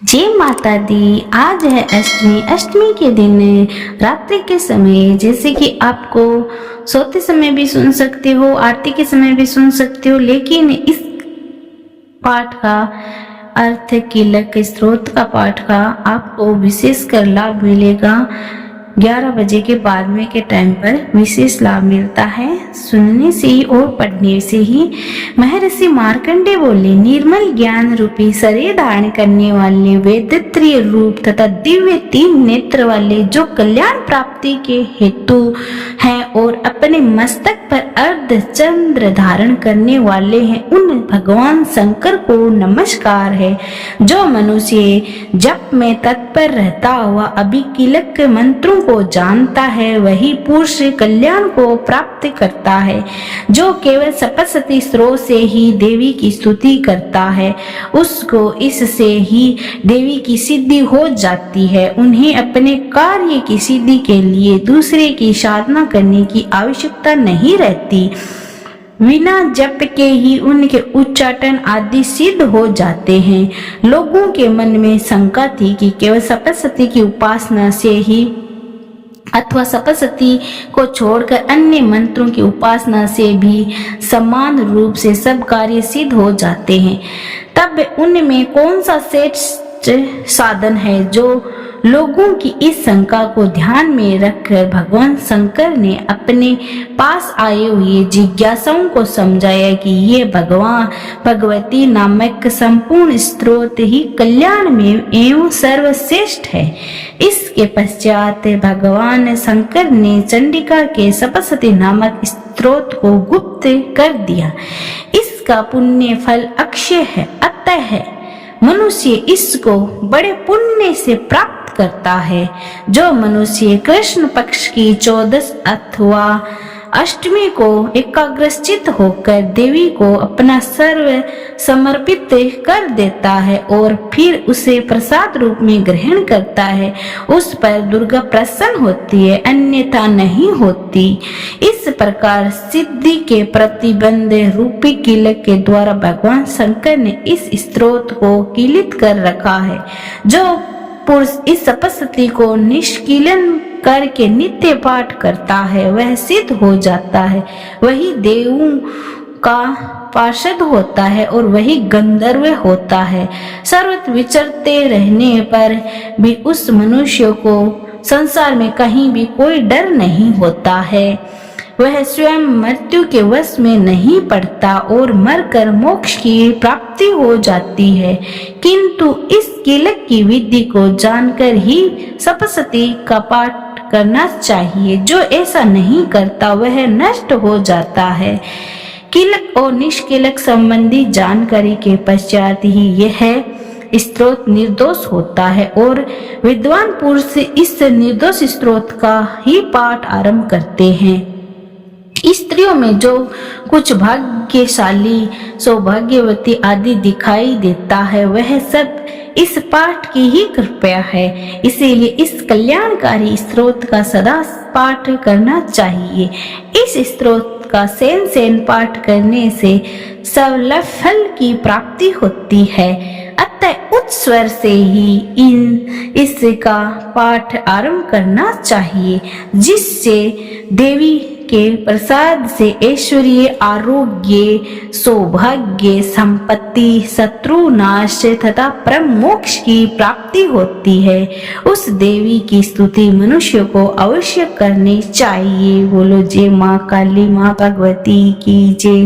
जय माता दी। आज है अष्टमी। अष्टमी के दिन रात्रि के समय, जैसे कि आपको सोते समय भी सुन सकते हो, आरती के समय भी सुन सकते हो, लेकिन इस पाठ का अर्थ कीलक स्त्रोत का पाठ का आपको विशेष कर लाभ मिलेगा। 11 बजे के बाद में के टाइम पर विशेष लाभ मिलता है। सुनने से ही और पढ़ने से ही महर्षि मार्कंडे बोले, निर्मल ज्ञान रूपी शरीर धारण करने वाले वेदत्रीय रूप तथा दिव्य 3 नेत्र वाले जो कल्याण प्राप्ति के हेतु हैं और अपने मस्तक पर अर्ध चंद्र धारण करने वाले हैं, उन भगवान शंकर को नमस्कार है। जो मनुष्य जप में तत्पर रहता हुआ अभिकीलक मंत्रों को जानता है, वही पुरुष कल्याण को प्राप्त करता है। जो केवल सप्तशती स्त्रोत से ही देवी की स्तुति करता है, उसको इससे ही देवी की सिद्धि हो जाती है। उन्हें अपने कार्य की सिद्धि के लिए दूसरे की साधना करने की आवश्यकता नहीं रहती। बिना जप के ही उनके उच्चाटन आदि सिद्ध हो जाते हैं। लोगों के मन में शंका थी कि केवल सप्तशती की उपासना से ही अथवा सप्तशती को छोड़कर अन्य मंत्रों की उपासना से भी समान रूप से सब कार्य सिद्ध हो जाते हैं। तब उनमें कौन सा श्रेष्ठ साधन है? जो लोगों की इस शंका को ध्यान में रखकर भगवान शंकर ने अपने पास आए हुए जिज्ञासाओं को समझाया कि ये भगवती नामक संपूर्ण स्त्रोत ही कल्याण में एवं सर्वश्रेष्ठ है। इसके पश्चात भगवान शंकर ने चंडिका के सप्तशती नामक स्त्रोत को गुप्त कर दिया। इसका पुण्य फल अक्षय है, अतः मनुष्य इसको बड़े पुण्य से प्राप्त करता है। जो मनुष्य कृष्ण पक्ष की 14 अथवा अष्टमी को एकाग्रचित्त होकर देवी को अपना सर्व समर्पित कर देता है और फिर उसे प्रसाद रूप में ग्रहण करता है, उस पर दुर्गा प्रसन्न होती है, अन्यथा नहीं होती। इस प्रकार सिद्धि के प्रतिबंध रूपी कीलक के द्वारा भगवान शंकर ने इस स्त्रोत को कीलित कर रखा है। जो पुरुष इस सप्तशती को निष्कीलन करके नित्य पाठ करता है, वह सिद्ध हो जाता है। वही देवों का पार्षद होता है और वही गंधर्व होता है। सर्वत्र विचरते रहने पर भी उस मनुष्य को संसार में कहीं भी कोई डर नहीं होता है। वह स्वयं मृत्यु के वश में नहीं पड़ता और मरकर मोक्ष की प्राप्ति हो जाती है। किंतु इस कीलक की विधि को जानकर ही सप्तशती का पाठ करना चाहिए। जो ऐसा नहीं करता वह नष्ट हो जाता है। कीलक और निष्कीलक संबंधी जानकारी के पश्चात ही यह स्त्रोत निर्दोष होता है और विद्वान पुरुष इस निर्दोष स्त्रोत का ही पाठ आरंभ करते हैं। स्त्रियों में जो कुछ भाग्यशाली, सौभाग्यवती आदि दिखाई देता है, वह सब इस पाठ की ही कृपया है। इसीलिए इस कल्याणकारी स्त्रोत का सदा पाठ करना चाहिए। इस स्त्रोत का सेन पाठ करने से सर्व फल की प्राप्ति होती है। अतः उच्च स्वर से ही इसका पाठ आरंभ करना चाहिए, जिससे देवी के प्रसाद से ऐश्वर्य, आरोग्य, सौभाग्य, संपत्ति, शत्रु नाश तथा परम मोक्ष की प्राप्ति होती है। उस देवी की स्तुति मनुष्य को अवश्य करनी चाहिए। बोलो जय माँ काली, माँ भगवती की जय।